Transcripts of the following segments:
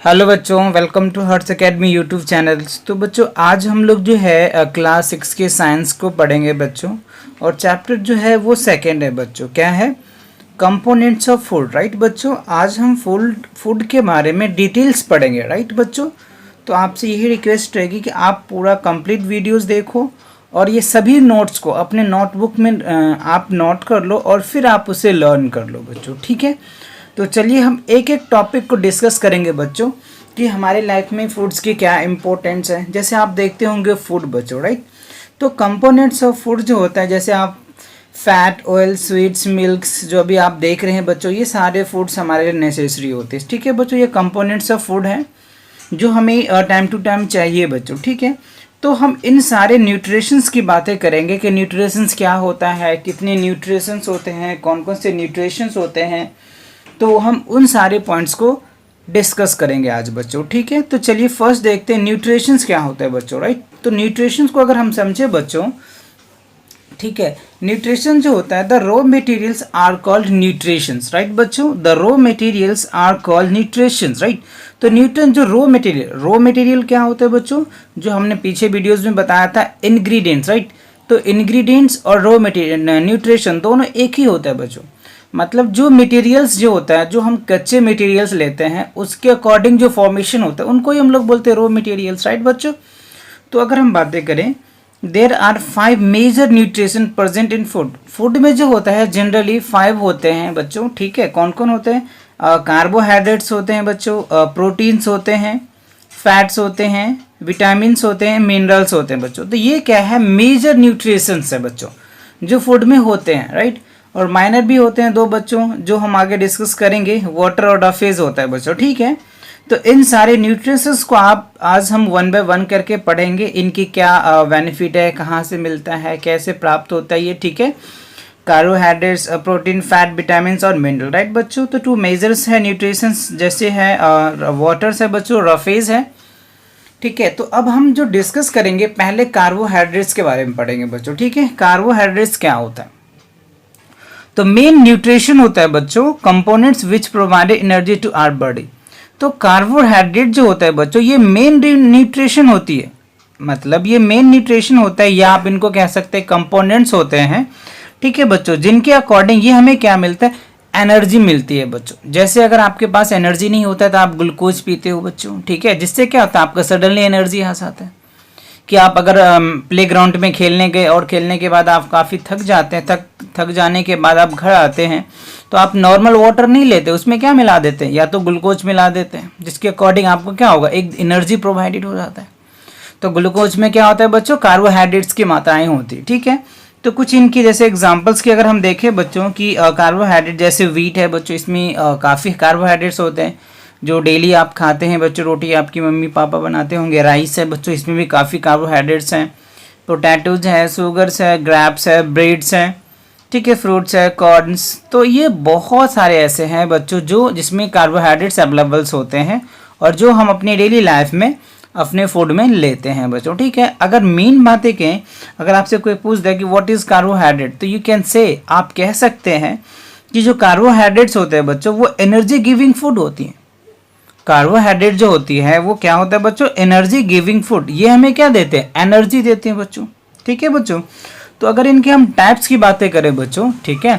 Hello बच्चों, welcome to Hearts academy YouTube channel. तो बच्चों आज हम लोग जो है क्लास 6 के साइंस को पढ़ेंगे बच्चों। और चैप्टर जो है वो सेकंड है बच्चों। क्या है? Components of food. राइट बच्चों, आज हम फूड के बारे में डिटेल्स पढ़ेंगे। राइट बच्चों, तो आपसे यही रिक्वेस्ट रहेगी कि आप पूरा कंप्लीट वीडियोस देखो और ये सभी नोट्स को अपने नोटबुक में आप नोट कर लो और फिर आप उसे लर्न कर लो बच्चों। ठीक है, तो चलिए हम एक एक टॉपिक को डिस्कस करेंगे बच्चों कि हमारे लाइफ में फूड्स की क्या इंपॉर्टेंस है। जैसे आप देखते होंगे फूड बच्चों, राइट। तो कंपोनेंट्स ऑफ फूड जो होता है, जैसे आप फैट, ऑयल, स्वीट्स, मिल्क्स जो भी आप देख रहे हैं बच्चों, ये सारे फूड्स हमारे लिए नेसेसरी होते हैं। ठीक है बच्चों, ये कंपोनेंट्स ऑफ फूड हैं जो हमें टाइम टू टाइम चाहिए बच्चों। ठीक है, तो हम इन सारे न्यूट्रिशंस की बातें करेंगे कि न्यूट्रिशंस क्या होता है, कितने न्यूट्रिशंस होते हैं, कौन कौन से न्यूट्रिशंस होते हैं। तो हम उन सारे पॉइंट्स को डिस्कस करेंगे आज बच्चों। ठीक है, तो चलिए फर्स्ट देखते हैं न्यूट्रिशंस क्या होता है बच्चों। राइट, तो न्यूट्रिशंस को अगर हम समझे बच्चों, ठीक है, न्यूट्रिशन जो होता है, the raw materials are called nutritions. Right बच्चों, the raw materials are called nutritions. Right, तो न्यूट्रन जो रॉ मटेरियल क्या होता है बच्चों, जो हमने पीछे वीडियोस में बताया था, इंग्रेडिएंट्स। राइट, तो इंग्रेडिएंट्स और रॉ मटेरियल न्यूट्रिशन दोनों एक ही होता है बच्चों। मतलब जो मटेरियल्स जो होता है, जो हम कच्चे मटेरियल्स लेते हैं उसके अकॉर्डिंग जो फॉर्मेशन होता है उनको ही हम लोग बोलते हैं रॉ मटेरियल्स। राइट बच्चों, तो अगर हम बातें करें, there are 5 major nutrition present in food. Food में जो होता है जनरली 5 होते हैं बच्चों। ठीक है, कौन कौन होते हैं? कार्बोहाइड्रेट्स होते हैं बच्चों, प्रोटीन्स होते हैं, फैट्स होते हैं, विटामिन्स होते हैं, मिनरल्स होते हैं बच्चों। तो ये क्या है? मेजर न्यूट्रिशंस है बच्चों जो फूड में होते हैं। राइट, और माइनर भी होते हैं 2 बच्चों, जो हम आगे डिस्कस करेंगे, वाटर और फेज होता है बच्चों। ठीक है, तो इन सारे न्यूट्रिशंस को आप आज हम 1 बाय 1 करके पढ़ेंगे। इनकी क्या बेनिफिट है, कहाँ से मिलता है, कैसे प्राप्त होता है ये। ठीक है, कार्बोहाइड्रेट्स, प्रोटीन, फैट, विटामिन और मिनरल। राइट बच्चों, तो 2 मेजर्स है न्यूट्रिशंस, जैसे है वाटर्स है बच्चों, रफेज है। ठीक है, तो अब हम जो डिस्कस करेंगे पहले कार्बोहाइड्रेट्स के बारे में पढ़ेंगे बच्चों। ठीक है, कार्बोहाइड्रेट्स क्या होता है? तो मेन न्यूट्रिशन होता है बच्चों components which provide energy to our body. तो कार्बोहाइड्रेट जो होता है बच्चों, ये मेन न्यूट्रिशन होती है। मतलब ये मेन न्यूट्रिशन होता है, या आप इनको कह सकते हैं कंपोनेंट्स होते हैं। ठीक है बच्चों, जिनके अकॉर्डिंग ये हमें क्या मिलता है? एनर्जी मिलती है बच्चों। जैसे अगर आपके पास एनर्जी नहीं होता है तो आप ग्लूकोज पीते हो बच्चों। ठीक है, जिससे क्या होता है? आपका सडनली एनर्जी आ जाता है। कि आप अगर प्लेग्राउंड में खेलने गए और खेलने के बाद आप काफ़ी थक जाते हैं, थक जाने के बाद आप घर आते हैं तो आप नॉर्मल वाटर नहीं लेते, उसमें क्या मिला देते हैं? या तो ग्लूकोज मिला देते हैं, जिसके अकॉर्डिंग आपको क्या होगा? एक एनर्जी प्रोवाइडेड हो जाता है। तो ग्लूकोज में क्या होता है बच्चों? कार्बोहाइड्रेट्स की मात्राएं होती है। ठीक है, तो कुछ इनकी जैसे एग्जांपल्स की अगर हम देखें बच्चों की, कार्बोहाइड्रेट जैसे वीट है बच्चों, इसमें काफ़ी कार्बोहाइड्रेट्स होते हैं जो डेली आप खाते हैं बच्चों। रोटी आपकी मम्मी पापा बनाते होंगे। राइस है बच्चों, इसमें भी काफ़ी कार्बोहाइड्रेट्स हैं। पोटैटोज है, शुगर्स है, ग्रैप्स है, ब्रेड्स हैं। ठीक है, फ्रूट्स है, कॉर्न्स। तो ये बहुत सारे ऐसे हैं बच्चों जो जिसमें कार्बोहाइड्रेट्स अवेलेबल्स होते हैं और जो हम अपनी डेली लाइफ में अपने फूड में लेते हैं बच्चों। ठीक है, अगर मेन बातें कहें, अगर आपसे कोई पूछ दे कि व्हाट इज़ कार्बोहाइड्रेट, तो यू कैन से, आप कह सकते हैं कि जो कार्बोहाइड्रेट्स होते हैं बच्चों वो एनर्जी गिविंग फूड होती हैं। कार्बोहाइड्रेट जो होती है वो क्या होता है बच्चों? Energy giving food. ये हमें क्या देते हैं? एनर्जी देते हैं बच्चों। ठीक है बच्चों, तो अगर इनके हम टाइप्स की बातें करें बच्चों, ठीक है,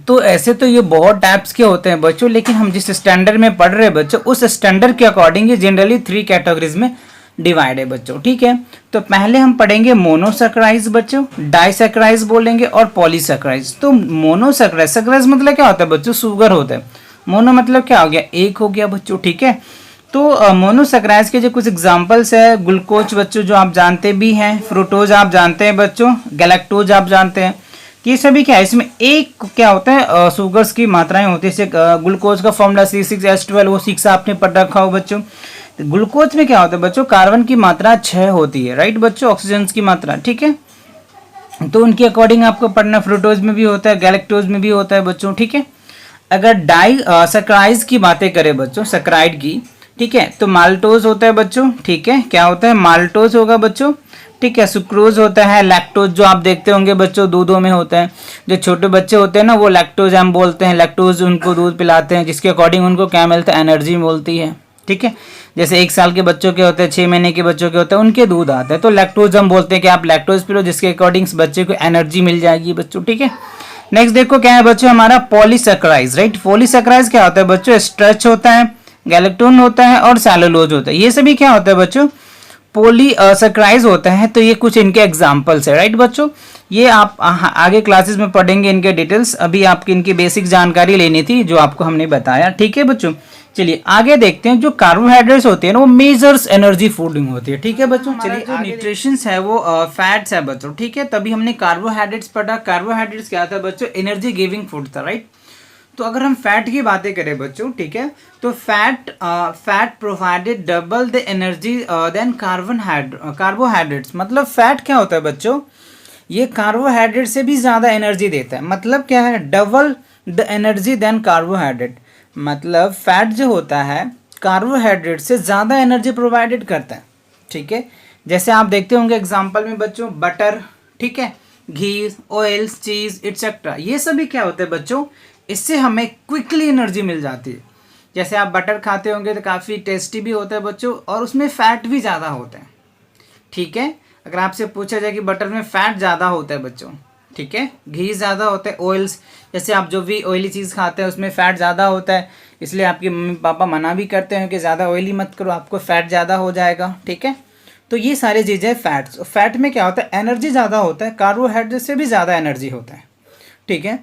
तो ऐसे तो ये बहुत टाइप्स के होते हैं बच्चों, लेकिन हम जिस स्टैंडर्ड में पढ़ रहे हैं बच्चों, उस स्टैंडर्ड के अकॉर्डिंग ये जनरली 3 कैटेगरीज में डिवाइड है बच्चों। ठीक है, तो पहले हम पढ़ेंगे मोनोसैकराइड्स बच्चों, डाइसैकराइड्स बोलेंगे और पॉलीसैकराइड्स। तो मोनोसैकराइड्स, सैकराइड्स मतलब क्या होता है बच्चों? शुगर होता है। मोनो मतलब क्या हो गया? एक हो गया बच्चों। ठीक है, तो मोनोसैकराइड्स के जो कुछ एग्जांपल्स है, ग्लूकोज बच्चों जो आप जानते भी हैं, फ्रूक्टोज आप जानते हैं बच्चों, गैलेक्टोज आप जानते हैं। ये सभी क्या है? इसमें एक क्या होता है? शुगर्स की मात्राएं होती है। जैसे ग्लूकोज का फॉर्मूला C6H12, वो 6 आपने पढ़ रखा हो बच्चों। ग्लूकोज में क्या होता है बच्चों? कार्बन की मात्रा 6 होती है। राइट बच्चों, ऑक्सीजन की मात्रा। ठीक है, तो उनके अकॉर्डिंग आपको पढ़ना। फ्रूक्टोज में भी होता है, गैलेक्टोज में भी होता है बच्चों। ठीक है, अगर सैकराइड्स की बातें करें बच्चों, सैकराइड की, ठीक है, तो माल्टोज होता है बच्चों। ठीक है, क्या होता है? माल्टोज होगा बच्चों। ठीक है, सुक्रोज होता है, लैक्टोज जो आप देखते होंगे बच्चों दूधों में होता है। जो छोटे बच्चे होते हैं ना, वो लैक्टोज हम बोलते हैं, लैक्टोज उनको दूध पिलाते हैं, जिसके अकॉर्डिंग उनको क्या मिलता है? एनर्जी मिलती है। ठीक है। जैसे 1 साल के बच्चों के होते हैं, 6 महीने के बच्चों के होते हैं, उनके दूध आते हैं, तो लैक्टोज हम बोलते हैं कि आप लैक्टोज पी लो, जिसके अकॉर्डिंग बच्चे को एनर्जी मिल जाएगी बच्चों, ठीक है। नेक्स्ट देखो क्या है बच्चों हमारा पॉलीसेकेराइड्स, राइट। पॉलीसेकेराइड्स क्या होता है बच्चों, स्ट्रेच होता है, गैलेक्टोन होता है और सेलुलोज होता है। ये सभी क्या होता है बच्चों, पॉलीसेकेराइड्स होता है। तो ये कुछ इनके एग्जांपल्स है, राइट बच्चों। ये आप आगे क्लासेस में पढ़ेंगे इनके डिटेल्स, अभी आपकी इनकी बेसिक जानकारी लेनी थी जो आपको हमने बताया, ठीक है बच्चों। चलिए आगे देखते हैं। जो कार्बोहाइड्रेट्स होते हैं ना वो मेजर्स एनर्जी फूडिंग होती है, ठीक है बच्चों। चलिए जो न्यूट्रिशंस है वो फैट्स है बच्चों, ठीक है। तभी हमने कार्बोहाइड्रेट्स पढ़ा। कार्बोहाइड्रेट्स क्या था बच्चों, एनर्जी गिविंग फूड था, राइट। तो अगर हम फैट की बातें करें बच्चों, ठीक है, तो fat provided double the energy than carbohydrates. मतलब फैट क्या होता है बच्चों, ये कार्बोहाइड्रेट से भी ज़्यादा एनर्जी देता है। मतलब क्या है, double the energy than carbohydrate. मतलब फैट जो होता है कार्बोहाइड्रेट से ज़्यादा एनर्जी प्रोवाइडेड करता है, ठीक है। जैसे आप देखते होंगे एग्जांपल में बच्चों, बटर, ठीक है, घी, ऑयल्स, चीज़ एटसेट्रा, ये सभी क्या होते हैं बच्चों, इससे हमें क्विकली एनर्जी मिल जाती है। जैसे आप बटर खाते होंगे तो काफ़ी टेस्टी भी होता है बच्चों, और उसमें फ़ैट भी ज़्यादा होता है, ठीक है। अगर आपसे पूछा जाए कि बटर में फ़ैट ज़्यादा होता है बच्चों, ठीक है, घी ज़्यादा होता है, ऑयल्स, जैसे आप जो भी ऑयली चीज़ खाते हैं उसमें फ़ैट ज़्यादा होता है, इसलिए आपके मम्मी पापा मना भी करते हैं कि ज़्यादा ऑयली मत करो, आपको फ़ैट ज़्यादा हो जाएगा, ठीक है। तो ये सारी चीज़ें फैट्स। फैट में क्या होता है, एनर्जी ज़्यादा होता है, कार्बोहाइड्रेट से भी ज़्यादा एनर्जी होता है, ठीक है।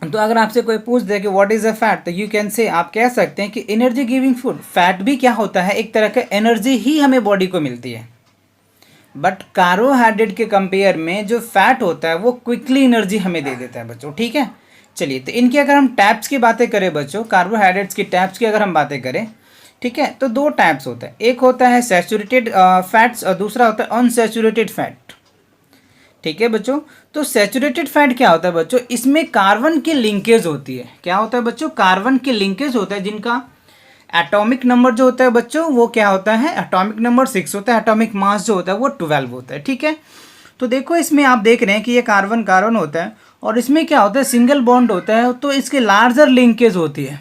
तो अगर आपसे कोई पूछ दे कि व्हाट इज़ अ फैट, तो यू कैन से, आप कह सकते हैं कि एनर्जी गिविंग फूड। फैट भी क्या होता है, एक तरह का एनर्जी ही हमें बॉडी को मिलती है, बट कार्बोहाइड्रेट के कंपेयर में जो फैट होता है वो क्विकली एनर्जी हमें दे देता है बच्चों, ठीक है। चलिए तो इनकी अगर हम टाइप्स की बातें करें बच्चों, कार्बोहाइड्रेट्स की टाइप्स की अगर हम बातें करें, ठीक है, तो 2 टाइप्स होता है। एक होता है सैचुरेटेड फैट्स और दूसरा होता है अनसैचुरेटेड फैट, ठीक है बच्चों। तो सैचुरेटेड फैट क्या होता है बच्चों, इसमें कार्बन की लिंकेज होती है। क्या होता है बच्चों, कार्बन की लिंकेज होता है, जिनका एटॉमिक नंबर जो होता है बच्चों वो क्या होता है, एटॉमिक नंबर 6 होता है, एटॉमिक मास जो होता है वो 12 होता है, ठीक है। तो देखो इसमें आप देख रहे हैं कि ये कार्बन कार्बन होता है और इसमें क्या होता है, सिंगल बॉन्ड होता है, तो इसके लार्जर लिंकेज होती है।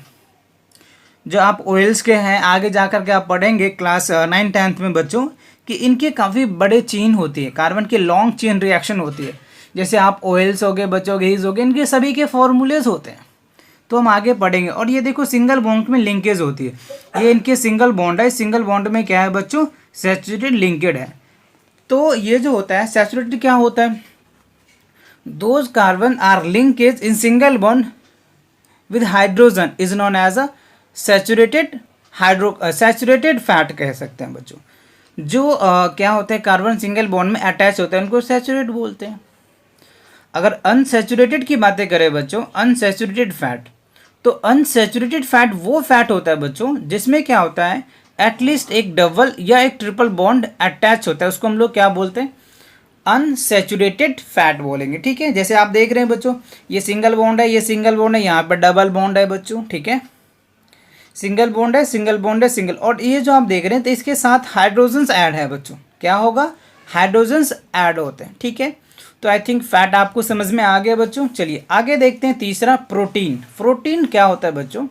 जो आप ऑयल्स के हैं आगे जाकर के आप पढ़ेंगे क्लास 9 10th में बच्चों, कि इनके काफ़ी बड़े चेन होती है, कार्बन की लॉन्ग चेन रिएक्शन होती है। जैसे आप ऑयल्स हो गए बच्चों, घीज हो गए, इनके सभी के फॉर्मूलेज होते हैं, तो हम आगे पढ़ेंगे। और ये देखो सिंगल बॉन्ड में लिंकेज होती है, ये इनके सिंगल बॉन्ड है, सिंगल बॉन्ड में क्या है बच्चों, सैचुरेटेड लिंकेड है। तो ये जो होता है सैचुरेटेड क्या होता है, those carbon are linkage in single bond with hydrogen is known as a saturated fat कह सकते हैं बच्चों। जो क्या होता है, कार्बन सिंगल बॉन्ड में अटैच होता है उनको सैचुरेट बोलते हैं। अगर अनसैचुरेटेड की बातें करें बच्चों, अनसैचुरेटेड फैट, तो अनसैचुरेटेड फैट वो फैट होता है बच्चों जिसमें क्या होता है, एटलीस्ट एक डबल या एक ट्रिपल बॉन्ड अटैच होता है, उसको हम लोग क्या बोलते हैं, अनसैचुरेटेड फैट बोलेंगे, ठीक है। जैसे आप देख रहे हैं बच्चों, ये सिंगल बॉन्ड है, ये सिंगल बॉन्ड है, यहाँ पर डबल बॉन्ड है बच्चों, ठीक है, सिंगल बॉन्ड है, सिंगल बॉन्ड है, सिंगल, और ये जो आप देख रहे हैं तो इसके साथ हाइड्रोजन्स ऐड है बच्चों, क्या होगा, हाइड्रोजन्स ऐड होते हैं, ठीक है। तो आई थिंक फैट आपको समझ में आ गया बच्चों। चलिए आगे देखते हैं तीसरा, प्रोटीन। प्रोटीन क्या होता है बच्चों,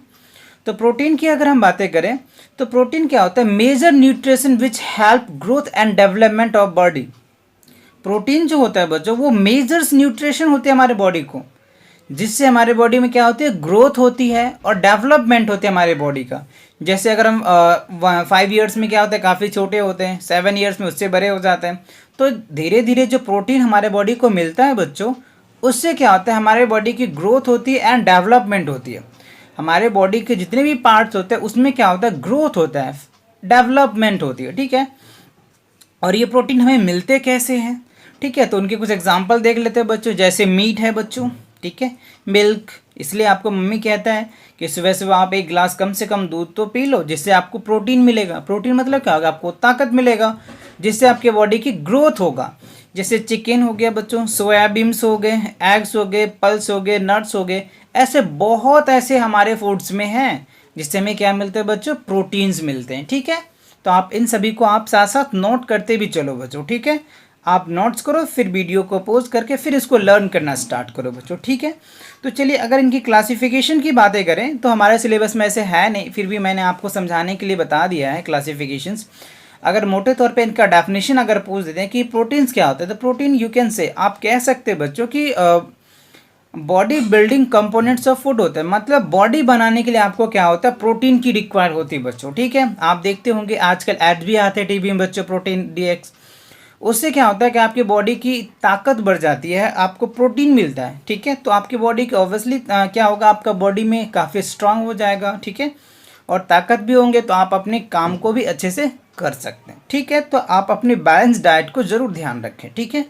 तो प्रोटीन की अगर हम बातें करें तो प्रोटीन क्या होता है, major nutrition which help growth and development of body. Protein जो होता है बच्चों वो मेजर्स न्यूट्रिशन होती है हमारे बॉडी को, जिससे हमारे बॉडी में क्या होती है, ग्रोथ होती है और डेवलपमेंट होती है हमारे बॉडी का। जैसे अगर हम 5 ईयर्स में क्या होता है, काफ़ी छोटे होते हैं, 7 ईयर्स में उससे बड़े हो जाते हैं। तो धीरे धीरे जो प्रोटीन हमारे बॉडी को मिलता है बच्चों, उससे क्या होता है, हमारे बॉडी की ग्रोथ होती है एंड डेवलपमेंट होती है। हमारे बॉडी के जितने भी पार्ट्स होते हैं उसमें क्या होता है, ग्रोथ होता है, डेवलपमेंट होती है, ठीक है। और ये प्रोटीन हमें मिलते कैसे हैं, ठीक है, तो उनके कुछ एग्जाम्पल देख लेते हैं बच्चों। जैसे मीट है बच्चों, ठीक है, मिल्क, इसलिए आपको मम्मी कहता है कि सुबह सुबह आप 1 गिलास कम से कम दूध तो पी लो, जिससे आपको प्रोटीन मिलेगा। प्रोटीन मतलब क्या होगा, आपको ताकत मिलेगा, जिससे आपके बॉडी की ग्रोथ होगा। जैसे चिकन हो गया बच्चों, सोयाबीन्स हो गए, एग्स हो गए, पल्स हो गए, नट्स हो गए, ऐसे बहुत ऐसे हमारे फूड्स में हैं जिससे हमें क्या मिलते हैं बच्चों, प्रोटीन्स मिलते हैं, ठीक है। तो आप इन सभी को आप साथ साथ नोट करते भी चलो बच्चों, ठीक है। आप नोट्स करो, फिर वीडियो को पॉज करके फिर इसको लर्न करना स्टार्ट करो बच्चों, ठीक है। तो चलिए अगर इनकी क्लासिफिकेशन की बातें करें तो हमारे सिलेबस में ऐसे है नहीं, फिर भी मैंने आपको समझाने के लिए बता दिया है क्लासिफिकेशंस। अगर मोटे तौर पे इनका डेफिनेशन अगर पूछ देते हैं कि प्रोटीन्स क्या होते हैं, तो प्रोटीन यू कैन से आप कह सकते हैं बच्चों कि body building components of food होते हैं। मतलब बॉडी बनाने के लिए आपको क्या होता है, प्रोटीन की रिक्वायर होती है बच्चों, ठीक है। आप देखते होंगे आजकल एड भी आते हैं टीवी में बच्चों, प्रोटीन डीएक्स। उससे क्या होता है कि आपकी बॉडी की ताकत बढ़ जाती है, आपको प्रोटीन मिलता है, ठीक है। तो आपकी बॉडी की ऑब्वियसली क्या होगा, आपका बॉडी में काफ़ी स्ट्रांग हो जाएगा, ठीक है, और ताकत भी होंगे तो आप अपने काम को भी अच्छे से कर सकते हैं, ठीक है। तो आप अपनी बैलेंस डाइट को ज़रूर ध्यान रखें, ठीक है।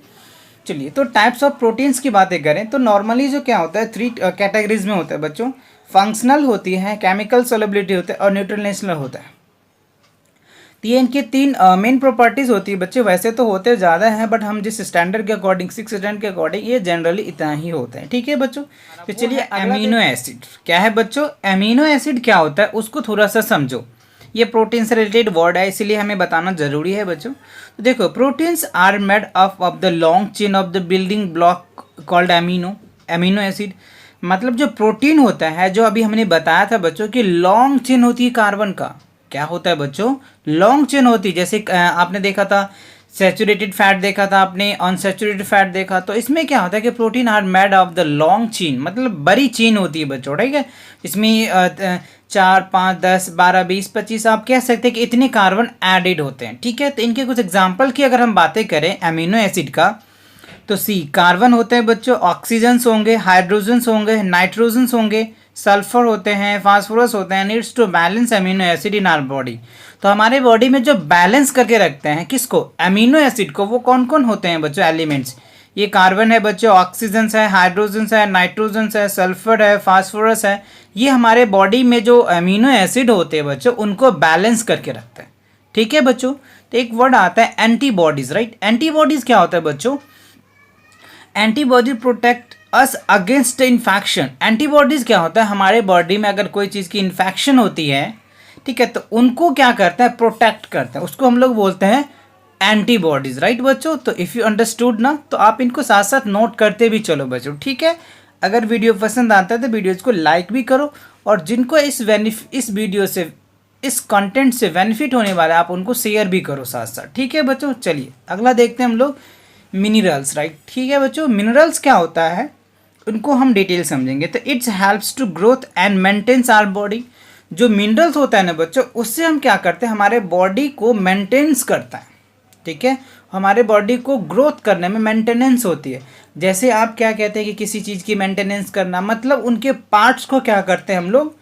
चलिए तो टाइप्स ऑफ प्रोटीन्स की बातें करें तो नॉर्मली जो क्या होता है 3 कैटेगरीज में होता है बच्चों। फंक्शनल होती है, केमिकल सोलेबिलिटी होता है और न्यूट्रिशनल होता है। तो ये इनकी 3 मेन प्रॉपर्टीज़ होती है बच्चे। वैसे तो होते ज़्यादा हैं बट हम जिस स्टैंडर्ड के अकॉर्डिंग 6 स्टैंडर्ड के अकॉर्डिंग ये जनरली इतना ही होता है, ठीक है बच्चों। तो चलिए अमीनो एसिड क्या है बच्चों, अमीनो एसिड क्या होता है उसको थोड़ा सा समझो। ये प्रोटीन से रिलेटेड वर्ड है इसीलिए हमें बताना जरूरी है बच्चों। तो देखो, proteins are made up of the long chain of the building block called amino acid. मतलब जो प्रोटीन होता है, जो अभी हमने बताया था बच्चों कि लॉन्ग चेन होती है कार्बन का, क्या होता है बच्चों, लॉन्ग चेन होती है। जैसे आपने देखा था सैचुरेटेड फैट देखा था आपने, अनसैचुरेटेड फैट देखा, तो इसमें क्या होता है कि protein are made of the long chain, मतलब बड़ी चेन होती है बच्चों, ठीक है। इसमें 4, 5, 10, 12, 20, 25 आप कह सकते हैं कि इतने कार्बन एडेड होते हैं, ठीक है। तो इनके कुछ एग्जाम्पल की अगर हम बातें करें अमीनो एसिड का, तो सी कार्बन होते हैं बच्चों, ऑक्सीजन्स होंगे, हाइड्रोजन्स होंगे, नाइट्रोजन्स होंगे, सल्फर होते हैं, फास्फोरस होते हैं। Needs to balance amino acid in our body. तो हमारे बॉडी में जो बैलेंस करके रखते हैं किसको, अमीनो एसिड को, वो कौन कौन होते हैं बच्चों, एलिमेंट्स। ये कार्बन है बच्चों, ऑक्सीजन्स है, हाइड्रोजन्स है, नाइट्रोजन्स है, सल्फर है, फास्फोरस है। ये हमारे बॉडी में जो अमीनो एसिड होते हैं बच्चों उनको बैलेंस करके रखते हैं, ठीक है बच्चों। तो एक वर्ड आता है एंटीबॉडीज, राइट। एंटीबॉडीज क्या होता है बच्चों, antibody protect us against infection. Antibodies क्या होता है, हमारे बॉडी में अगर कोई चीज़ की इन्फेक्शन होती है, ठीक है, तो उनको क्या करता है, प्रोटेक्ट करता है, उसको हम लोग बोलते हैं एंटीबॉडीज, राइट बच्चों। तो इफ़ यू अंडरस्टूड ना, तो आप इनको साथ साथ नोट करते भी चलो बच्चों, ठीक है। अगर वीडियो पसंद आता है तो वीडियोज़ को लाइक भी करो, और जिनको इस वीडियो से, इस कंटेंट से बेनिफिट होने वाला है आप उनको शेयर भी करो साथ साथ, ठीक है बच्चों। चलिए अगला देखते हैं हम लोग मिनरल्स, राइट, ठीक है बच्चों। मिनरल्स क्या होता है उनको हम डिटेल समझेंगे। तो it's helps to growth and maintenance our body. जो मिनरल्स होता है ना बच्चों, उससे हम क्या करते हैं, हमारे बॉडी को मेंटेन्स करता है, ठीक है। हमारे बॉडी को ग्रोथ करने में मेंटेनेंस होती है। जैसे आप क्या कहते हैं कि किसी चीज़ की मेंटेनेंस करना, मतलब उनके पार्ट्स को क्या करते हैं हम लोग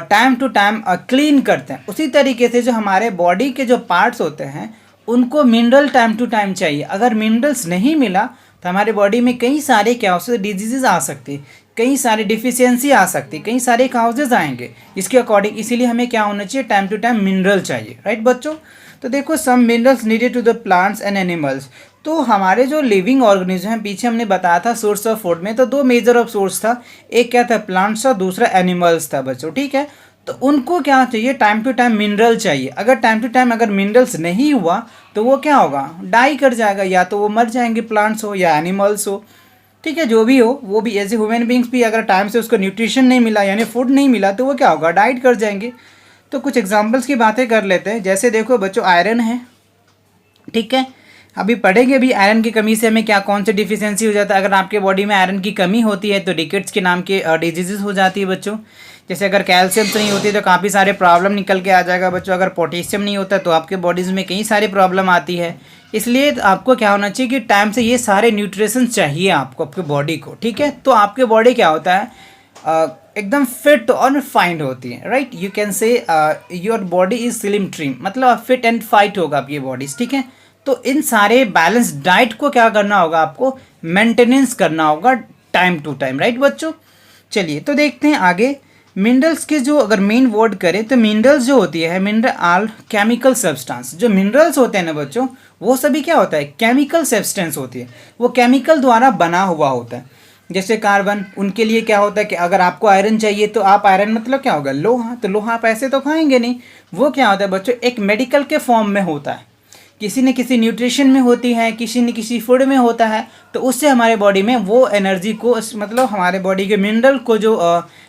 टाइम टू टाइम क्लीन करते हैं। उसी तरीके से जो हमारे बॉडी के जो पार्ट्स होते हैं उनको मिनरल टाइम टू टाइम चाहिए। अगर मिनरल्स नहीं मिला तो हमारे बॉडी में कई सारे क्या हो सकते, डिजीजेज आ सकती, कई सारी डिफिशियंसी आ सकती, कई सारे काउजेज आएंगे इसके अकॉर्डिंग। इसीलिए हमें क्या होना चाहिए, टाइम टू टाइम मिनरल चाहिए, राइट बच्चों। तो देखो, some minerals needed to the plants and animals. तो हमारे जो लिविंग ऑर्गेनिज्म हैं, पीछे हमने बताया था सोर्स ऑफ फूड में, तो 2 मेजर ऑफ सोर्स था, एक क्या था प्लांट्स था, दूसरा एनिमल्स था बच्चों, ठीक है। तो उनको क्या चाहिए, टाइम टू टाइम मिनरल चाहिए। अगर टाइम टू टाइम अगर मिनरल्स नहीं हुआ तो वो क्या होगा, डाई कर जाएगा, या तो वो मर जाएंगे, प्लांट्स हो या एनिमल्स हो, ठीक है, जो भी हो। वो भी एज ए ह्यूमन बींग्स भी अगर टाइम से उसको न्यूट्रिशन नहीं मिला यानी फूड नहीं मिला तो वो क्या होगा, डाइट कर जाएंगे। तो कुछ एग्जांपल्स की बातें कर लेते हैं। जैसे देखो बच्चों, आयरन है, ठीक है, अभी पढ़ेंगे भी आयरन की कमी से हमें क्या कौन से डिफिशियंसी हो जाता है। अगर आपके बॉडी में आयरन की कमी होती है तो रिकेट्स के नाम के डिजीजेस हो जाती है बच्चों। जैसे अगर कैल्शियम नहीं होती तो काफ़ी सारे प्रॉब्लम निकल के आ जाएगा बच्चों। अगर पोटेशियम नहीं होता तो आपके बॉडीज़ में कई सारी प्रॉब्लम आती है। इसलिए आपको क्या होना चाहिए कि टाइम से ये सारे न्यूट्रिशन चाहिए आपको, आपके बॉडी को, ठीक है। तो आपके बॉडी क्या होता है, एकदम फिट और फाइन होती है, right. You can say your body is slim trim, मतलब फिट एंड फाइट होगा आपकी बॉडी, ठीक है। तो इन सारे बैलेंस डाइट को क्या करना होगा, आपको मेंटेनेंस करना होगा टाइम टू टाइम, राइट बच्चों। चलिए तो देखते हैं आगे। मिनरल्स के जो अगर मेन वर्ड करें तो मिनरल्स जो होती है, मिनरल आल केमिकल सब्सटेंस। जो मिनरल्स होते हैं ना बच्चों, वो सभी क्या होता है, केमिकल सब्सटेंस होती है, वो केमिकल द्वारा बना हुआ होता है। जैसे कार्बन, उनके लिए क्या होता है कि अगर आपको आयरन चाहिए तो आप आयरन मतलब क्या होगा, लोहा, तो लोहा आप ऐसे तो खाएंगे नहीं, वो क्या होता है बच्चों, एक मेडिकल के फॉर्म में होता है। किसी न किसी न्यूट्रिशन में होती है, किसी न किसी फूड में होता है, तो उससे हमारे बॉडी में वो एनर्जी को मतलब हमारे बॉडी के मिनरल को जो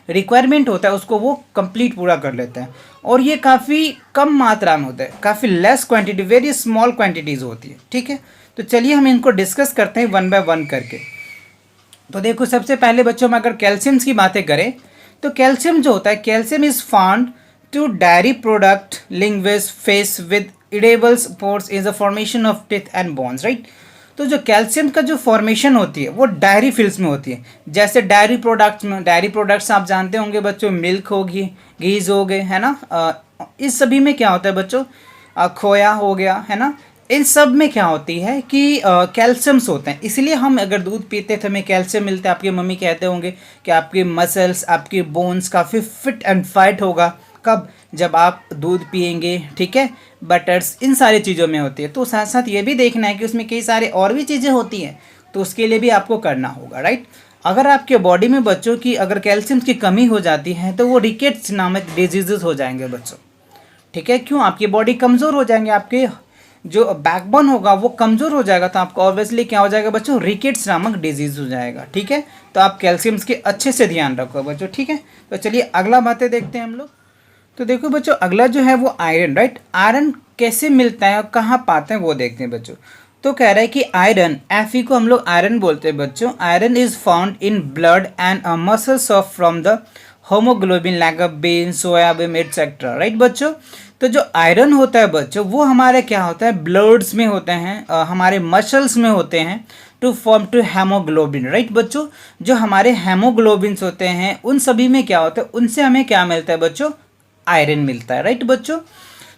रिक्वायरमेंट होता है उसको वो कंप्लीट पूरा कर लेते हैं। और ये काफ़ी कम मात्रा में होता है, काफ़ी less quantity, very small quantities होती है। ठीक है, तो चलिए हम इनको डिस्कस करते हैं वन बाय वन करके। तो देखो सबसे पहले बच्चों में अगर कैल्शियम्स की बातें करें तो कैल्शियम जो होता है, calcium is found to dairy product language face with edible sports is a formation of teeth and bones, right. तो जो कैल्शियम का जो फॉर्मेशन होती है वो डायरी फिल्स में होती है। जैसे डायरी प्रोडक्ट्स में, डायरी प्रोडक्ट्स आप जानते होंगे बच्चों, मिल्क होगी, घीज हो गए, है ना। इस सभी में क्या होता है बच्चों, खोया हो गया, है ना। इन सब में क्या होती है कि कैल्शियम्स होते हैं, इसलिए हम अगर दूध पीते तो हमें कैल्शियम मिलता है। आपकी मम्मी कहते होंगे कि आपके मसल्स, आपके बोन्स काफ़ी फिट एंड फाइट होगा। कब? जब आप दूध पिएंगे, ठीक है। बटर्स, इन सारी चीज़ों में होती है। तो साथ साथ ये भी देखना है कि उसमें कई सारे और भी चीज़ें होती हैं, तो उसके लिए भी आपको करना होगा, राइट। अगर आपके बॉडी में बच्चों की अगर कैल्शियम की कमी हो जाती है तो वो रिकेट्स नामक डिजीजेस हो जाएंगे बच्चों। ठीक है, क्यों? आपकी बॉडी कमज़ोर हो जाएंगे, आपके जो बैकबोन होगा वो कमज़ोर हो जाएगा, तो आपको ऑब्वियसली क्या हो जाएगा बच्चों, रिकेट्स नामक डिजीज़ हो जाएगा। ठीक है, तो आप कैल्शियम्स के अच्छे से ध्यान रखो बच्चों। ठीक है, तो चलिए अगला बातें देखते हैं हम लोग। तो देखो बच्चों अगला जो है वो आयरन, राइट। आयरन कैसे मिलता है और कहाँ पाते हैं वो देखते हैं बच्चों। तो कह रहा है कि आयरन, Fe को हम लोग आयरन बोलते हैं बच्चों। Iron is found in blood and muscles of from the haemoglobin like a bean, soybean etcetera, right बच्चों। तो जो आयरन होता है बच्चों वो हमारे क्या होता है, ब्लड्स में होते हैं, हमारे मसल्स में होते हैं, to form to haemoglobin, right बच्चों। जो हमारे हेमोग्लोबिन्स होते हैं उन सभी में क्या होता है, उनसे हमें क्या मिलता है बच्चों, आयरन मिलता है, राइट बच्चों।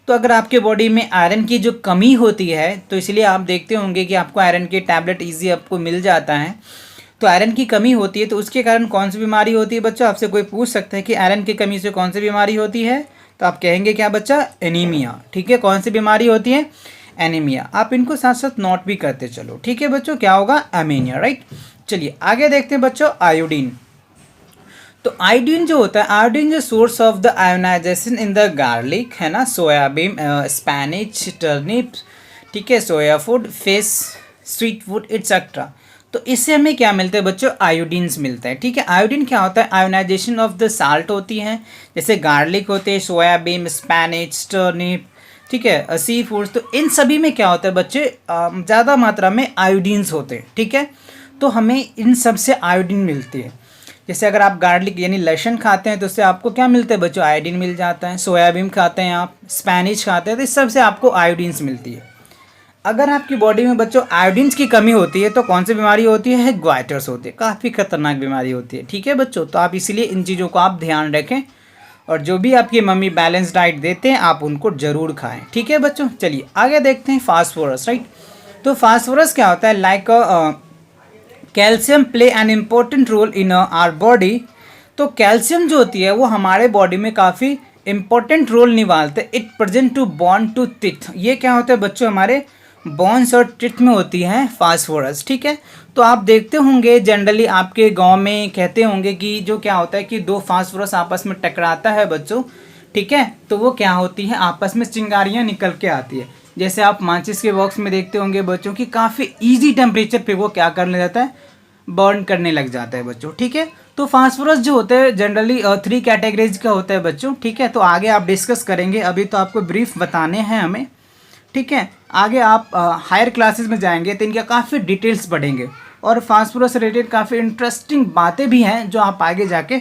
तो अगर आपके बॉडी में आयरन की जो कमी होती है तो इसलिए आप देखते होंगे कि आपको आयरन के टैबलेट ईजी आपको मिल जाता है। तो आयरन की कमी होती है तो उसके कारण कौन सी बीमारी होती है बच्चों, आपसे कोई पूछ सकता है कि आयरन की कमी से कौन सी बीमारी होती है, तो आप कहेंगे क्या बच्चा, एनीमिया। ठीक है, कौन सी बीमारी होती है, एनीमिया। आप इनको साथ साथ नोट भी करते चलो। ठीक है बच्चों, क्या होगा, एनीमिया, राइट। चलिए आगे देखते हैं बच्चों, आयोडीन। तो आयोडीन जो होता है, आयोडीन जो source of the ionization in the garlic, है ना, सोयाबीन, स्पैनिच, टर्निप, ठीक है, soya food, fish, sweet food etcetera. तो इससे हमें क्या मिलता है बच्चों, आयोडीन्स मिलता है। ठीक है, आयोडीन क्या होता है, आयोनाइजेशन ऑफ द साल्ट होती है, जैसे गार्लिक होते हैं, सोयाबीन, स्पैनिच, टर्निप, ठीक है, सी फूड्स। तो इन सभी में क्या होता है बच्चे, ज़्यादा मात्रा में आयोडीन्स होते हैं। ठीक है, तो हमें इन सब से आयोडीन मिलती है। जैसे अगर आप गार्लिक यानी लहसुन खाते हैं तो उससे आपको क्या मिलता है बच्चों, आयोडीन मिल जाता है। सोयाबीन खाते हैं आप, स्पैनिश खाते हैं, तो इस सब से आपको आयोडीन्स मिलती है। अगर आपकी बॉडी में बच्चों आयोडीन्स की कमी होती है तो कौन सी बीमारी होती है, ग्वाइटर्स होती है, काफ़ी खतरनाक बीमारी होती है। ठीक है बच्चों, तो आप इसीलिए इन चीज़ों को आप ध्यान रखें और जो भी आपकी मम्मी बैलेंस डाइट देते हैं आप उनको ज़रूर खाएँ। ठीक है बच्चों, चलिए आगे देखते हैं, फास्फोरस, राइट। तो फास्फोरस क्या होता है, like calcium play an important role in our body. तो कैल्शियम जो होती है वो हमारे बॉडी में काफ़ी इंपॉर्टेंट रोल निभाते हैं। It present to bond to teeth, ये क्या होता है बच्चों, हमारे बोन्स और टिथ में होती है फास्फोरस। ठीक है, तो आप देखते होंगे जनरली आपके गांव में कहते होंगे कि जो क्या होता है कि दो फास्फोरस आपस में टकराता है बच्चों, ठीक है, तो वो क्या होती है, आपस में चिंगारियाँ निकल के आती है। जैसे आप माचिस के बॉक्स में देखते होंगे बच्चों की काफ़ी ईजी टेम्परेचर पे वो क्या करने जाता है, बर्न करने लग जाता है बच्चों। ठीक है, तो फास्फोरस जो होता है जनरली 3 कैटेगरीज का होता है बच्चों। ठीक है, तो आगे आप डिस्कस करेंगे, अभी तो आपको ब्रीफ बताने हैं हमें। ठीक है, आगे आप हायर क्लासेस में जाएंगे तो इनका काफ़ी डिटेल्स पढ़ेंगे और फास्फोरस रिलेटेड काफ़ी इंटरेस्टिंग बातें भी हैं जो आप आगे जाके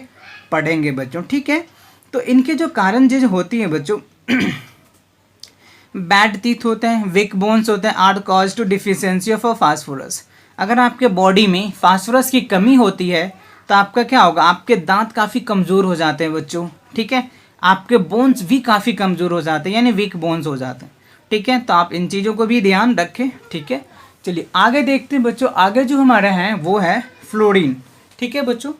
पढ़ेंगे बच्चों। ठीक है, तो इनके जो कारण जो होती हैं बच्चों बैड टीथ होते हैं, वीक बोन्स होते हैं, are cause to deficiency of phosphorus. अगर आपके बॉडी में फास्फोरस की कमी होती है तो आपका क्या होगा, आपके दांत काफ़ी कमज़ोर हो जाते हैं बच्चों। ठीक है, आपके बोन्स भी काफ़ी कमज़ोर हो जाते हैं, यानी वीक बोन्स हो जाते हैं। ठीक है, तो आप इन चीज़ों को भी ध्यान रखें। ठीक है, चलिए आगे देखते हैं बच्चों। आगे जो हमारा है वो है फ्लोरीन। ठीक है बच्चों,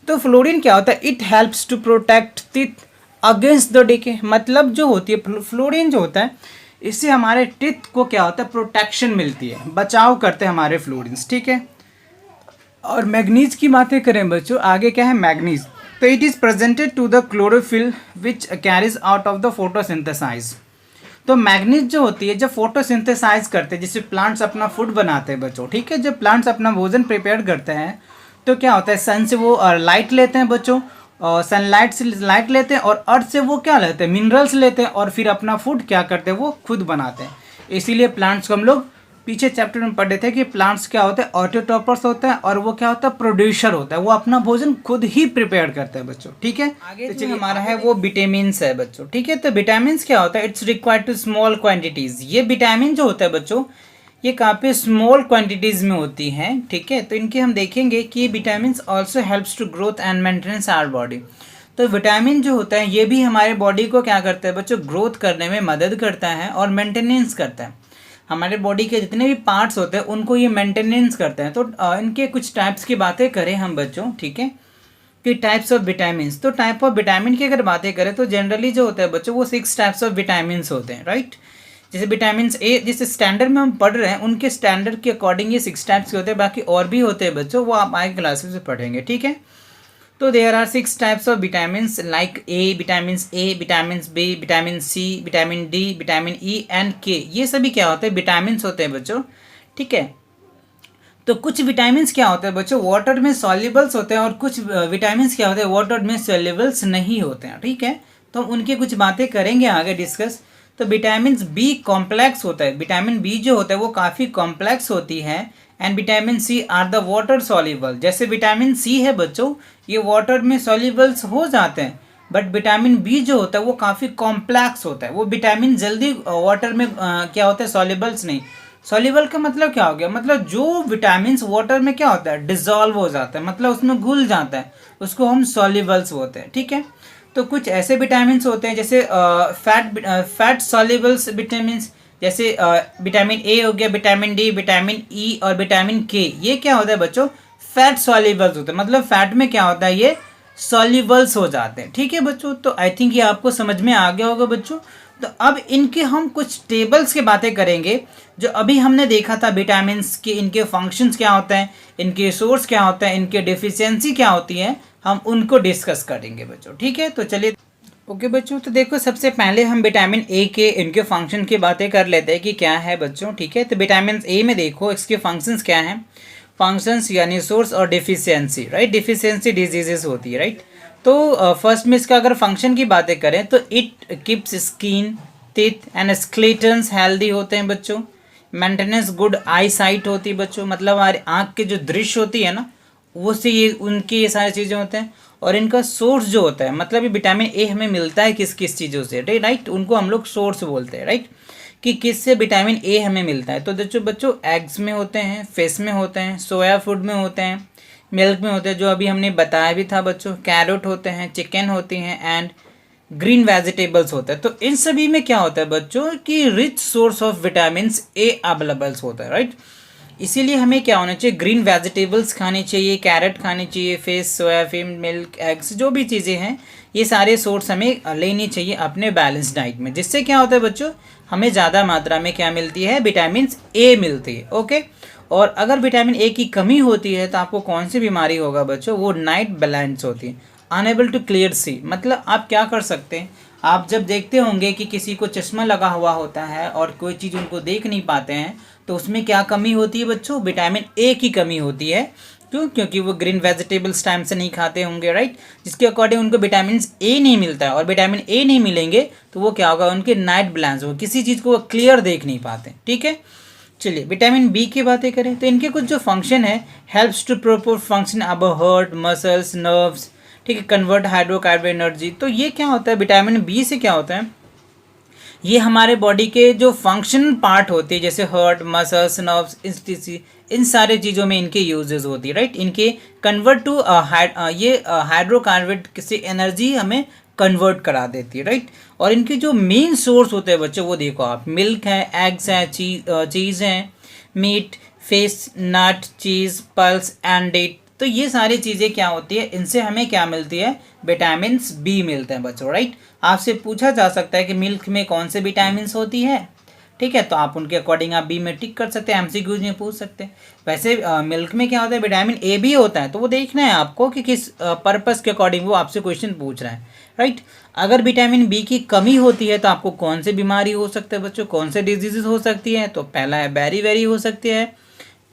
तो फ्लोरीन क्या होता है, it helps to protect teeth against the decay. मतलब जो होती है फ्लोरीन जो होता है इससे हमारे टीथ को क्या होता है, प्रोटेक्शन मिलती है, बचाव करते हैं हमारे फ्लोरिन्स। ठीक है, और मैग्नीज की बातें करें बच्चों, आगे क्या है, मैग्नीज। तो it is presented to the chlorophyll which carries out of the photosynthesize. तो मैग्नीज जो होती है, जब फोटोसिंथेसाइज करते हैं, जिससे प्लांट्स अपना फूड बनाते हैं बच्चों, ठीक है, जब प्लांट्स अपना भोजन प्रिपेयर करते हैं तो क्या होता है, सन से वो लाइट लेते हैं बच्चों, सनलाइट से लाइट लेते हैं, और अर्थ से वो क्या लेते हैं, मिनरल्स लेते हैं, और फिर अपना फूड क्या करते हैं, वो खुद बनाते हैं। इसीलिए प्लांट्स को हम लोग पीछे चैप्टर में पढ़े थे कि प्लांट्स क्या होते हैं, ऑटोट्रॉपर्स होते हैं, और वो क्या होता है, प्रोड्यूसर होता है, वो अपना भोजन खुद ही प्रिपेयर करते हैं बच्चों, ठीक है। आगे तो चलिए हमारा है वो विटामिन है बच्चों, ठीक है। तो विटामिन क्या होता है, it's required to small quantities. ये विटामिन जो होता है बच्चों, ये काफ़ी स्मॉल क्वांटिटीज़ में होती हैं, ठीक है। तो इनके हम देखेंगे कि vitamin also helps to growth and maintenance our body. तो विटामिन जो होता है ये भी हमारे बॉडी को क्या करता है बच्चों, ग्रोथ करने में मदद करता है और मेंटेनेंस करता है। हमारे बॉडी के जितने भी पार्ट्स होते हैं उनको ये मेंटेनेंस करते हैं। तो इनके कुछ टाइप्स की बातें करें हम बच्चों, ठीक है, कि टाइप्स ऑफ विटामिन। तो टाइप ऑफ विटामिन की अगर बातें करें तो जनरली जो होता है बच्चों, वो 6 टाइप्स ऑफ विटामिन होते हैं, राइट। जैसे विटामिन ए जिस स्टैंडर्ड में हम पढ़ रहे हैं उनके स्टैंडर्ड के अकॉर्डिंग ये 6 टाइप्स के होते हैं, बाकी और भी होते हैं बच्चों, वो आप आगे क्लासेस में पढ़ेंगे, ठीक है। तो there are 6 types of vitamin like A, vitamin B, vitamin C, vitamin D, vitamin E and K. ये सभी क्या होते हैं, विटामिन होते हैं बच्चों, ठीक है। तो कुछ विटामिन क्या होते हैं बच्चों, वाटर में सॉल्युबल्स होते हैं, और कुछ विटामिन क्या होते हैं, वाटर में सॉल्युबल्स नहीं होते हैं, ठीक है। तो हम उनकी कुछ बातें करेंगे आगे डिस्कस। तो विटामिन बी कॉम्प्लेक्स होता है, विटामिन बी जो होता है वो काफ़ी कॉम्प्लेक्स होती है। And vitamin C are the water soluble. जैसे विटामिन सी है बच्चों, ये वाटर में सॉल्युबल्स हो जाते हैं, बट विटामिन बी जो होता है वो काफ़ी कॉम्प्लेक्स होता है। वो विटामिन जल्दी वाटर में क्या होता है, सॉल्युबल्स नहीं। सॉल्युबल का मतलब क्या हो गया, मतलब जो विटामिन वाटर में क्या होता है, डिजॉल्व हो जाता है, मतलब उसमें घुल जाता है, उसको हम सॉल्युबल्स बोलते हैं, ठीक है। तो कुछ ऐसे विटामिन होते हैं जैसे फैट सॉल्युबल्स विटामिन, जैसे विटामिन ए हो गया, विटामिन डी, विटामिन ई और विटामिन के। ये क्या होता है बच्चों, फैट सॉल्युबल्स होते हैं, मतलब फैट में क्या होता है, ये सॉल्युबल्स हो जाते हैं, ठीक है बच्चों। तो आई थिंक ये आपको समझ में आ गया होगा बच्चों। तो अब इनके हम कुछ टेबल्स की बातें करेंगे, जो अभी हमने देखा था विटामिन के, इनके फंक्शंस क्या होते हैं, इनके सोर्स क्या होते हैं, इनके डिफिशियंसी क्या होती है, हम उनको डिस्कस करेंगे बच्चों, ठीक है। तो चलिए ओके बच्चों, तो देखो सबसे पहले हम विटामिन ए के इनके फंक्शन की बातें कर लेते हैं कि क्या है बच्चों, ठीक है। तो विटामिन ए में देखो इसके फंक्शंस क्या हैं, फंक्शंस यानी सोर्स और डिफिशियंसी, राइट। डिफिशियंसी डिजीजेस होती है, राइट। तो फर्स्ट में इसका अगर फंक्शन की बातें करें तो it keeps skin, teeth and skeletons healthy होते हैं बच्चों। मेंटेनेंस गुड आई साइट होती है बच्चों, मतलब हमारे आँख के जो दृश्य होती है ना, वो से ये उनकी ये सारी चीज़ें होते हैं। और इनका सोर्स जो होता है, मतलब ये विटामिन ए हमें मिलता है किस किस चीज़ों से, राइट, उनको हम लोग सोर्स बोलते हैं, राइट, कि किससे विटामिन ए हमें मिलता है। तो बच्चों एग्स में होते हैं, फिश में होते हैं, सोया फूड में होते हैं, मिल्क में होते हैं, जो अभी हमने बताया भी था बच्चों, कैरेट होते हैं, चिकन होती हैं एंड ग्रीन वेजिटेबल्स होता है। तो इन सभी में क्या होता है बच्चों कि rich source of vitamin A availables होता है, राइट। इसीलिए हमें क्या होना चाहिए, ग्रीन वेजिटेबल्स खानी चाहिए, कैरेट खानी चाहिए, फिश, सोयाबीन, मिल्क, एग्स, जो भी चीज़ें हैं ये सारे सोर्स हमें लेनी चाहिए अपने बैलेंस डाइट में, जिससे क्या होता है बच्चों, हमें ज़्यादा मात्रा में क्या मिलती है, विटामिन ए मिलती है, ओके। और अगर विटामिन ए की कमी होती है तो आपको कौन सी बीमारी होगा बच्चों, वो नाइट ब्लाइंड्स होती है, अनएबल टू क्लियर सी। मतलब आप क्या कर सकते हैं, आप जब देखते होंगे कि किसी को चश्मा लगा हुआ होता है और कोई चीज़ उनको देख नहीं पाते हैं, तो उसमें क्या कमी होती है बच्चों, विटामिन ए की कमी होती है। क्यों, क्योंकि वो ग्रीन वेजिटेबल्स टाइम से नहीं खाते होंगे, राइट, जिसके अकॉर्डिंग उनको विटामिन ए नहीं मिलता है। और विटामिन ए नहीं मिलेंगे तो वो क्या होगा, उनके नाइट ब्लाइंड्स होगा, किसी चीज़ को वो क्लियर देख नहीं पाते, ठीक है। चलिए विटामिन बी की बातें करें तो इनके कुछ जो फंक्शन है, हेल्प्स टू प्रॉपर फंक्शन अब हार्ट, मसल्स, नर्व्स, ठीक है, कन्वर्ट हाइड्रोकार्बन एनर्जी। तो ये क्या होता है, विटामिन बी से क्या होता है, ये हमारे बॉडी के जो फंक्शन पार्ट होते हैं जैसे हार्ट, मसल्स, नर्व्स, इन सारे चीज़ों में इनके यूजेस होती है, राइट। इनके कन्वर्ट टू ये हाइड्रोकार्बन से एनर्जी हमें कन्वर्ट करा देती है, राइट। और इनके जो मेन सोर्स होते हैं बच्चों, वो देखो आप, मिल्क है, एग्स हैं, चीज़ हैं, meat, fish, nut, cheese, pulse and date. तो ये सारी चीज़ें क्या होती है, इनसे हमें क्या मिलती है, विटामिन बी मिलते हैं बच्चों, राइट। आपसे पूछा जा सकता है कि मिल्क में कौन से विटामिन होती है, ठीक है, तो आप उनके अकॉर्डिंग आप बी में टिक कर सकते हैं, एमसीक्यूज में पूछ सकते हैं। वैसे मिल्क में क्या होता है, विटामिन ए भी होता है, तो वो देखना है आपको कि किस पर्पस के अकॉर्डिंग वो आपसे क्वेश्चन पूछ रहा है, राइट। अगर विटामिन बी की कमी होती है तो आपको कौन सी बीमारी हो सकता है बच्चों, कौन से डिजीजेस हो सकती है, तो पहला है बेरी हो सकती है,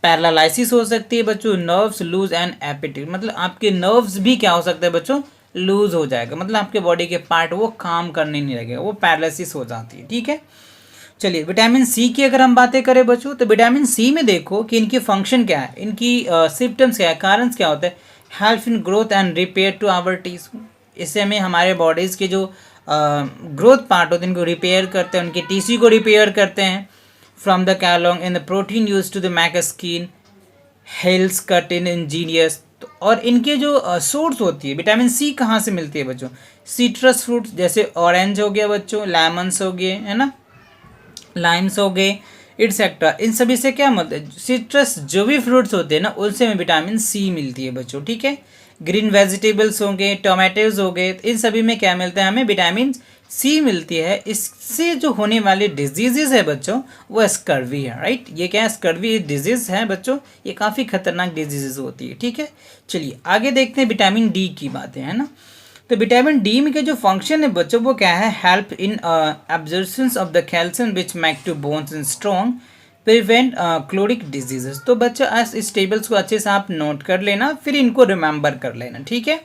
पैरालाइसिस हो सकती है बच्चों, नर्व्स लूज एंड एपेटिट, मतलब आपके नर्व्स भी क्या हो सकते हैं बच्चों, लूज हो जाएगा, मतलब आपके बॉडी के पार्ट वो काम करने नहीं लगेगा, वो पैरालिसिस हो जाती है। ठीक है, चलिए विटामिन सी की अगर हम बातें करें बच्चों, तो विटामिन सी में देखो कि इनकी फंक्शन क्या है, इनकी सिम्टम्स क्या है, कारण क्या होता है, help in growth and repair to our tissue, इससे हमें हमारे बॉडीज़ के जो ग्रोथ पार्ट होते हैं इनको रिपेयर करते हैं, उनके टिश्यू को रिपेयर करते हैं, फ्रॉम द कैलोंग in the protein use to the मैक स्किन हेल्स कटिन इंजीनियस। तो और इनके जो सोर्स होती है विटामिन सी कहाँ से मिलती है बच्चों, सिट्रस फ्रूट्स जैसे ऑरेंज हो गया बच्चों, लेमन्स हो गए, है ना, लाइम्स हो गए, एटसेट्रा, इन सभी से क्या मतलब सिट्रस जो भी फ्रूट्स होते हैं ना उनसे हमें विटामिन सी मिलती है बच्चों। ठीक है, ग्रीन वेजिटेबल्स होंगे, टोमेटोज हो गए, इन सभी में क्या मिलता है हमें, विटामिन सी मिलती है। इससे जो होने वाले डिजीजेज है बच्चों वो स्कर्वी है, राइट, ये क्या है, स्कर्वी डिजीज है बच्चों, ये काफ़ी खतरनाक डिजीजेज होती है। ठीक है, चलिए आगे देखते हैं विटामिन डी की बातें, है ना। तो विटामिन डी में के जो फंक्शन है बच्चों वो क्या है, help in absorption of the calcium which make to bones in strong, prevent chronic diseases. तो बच्चों आज इस टेबल्स को अच्छे से आप नोट कर लेना, फिर इनको रिमेंबर कर लेना। ठीक है,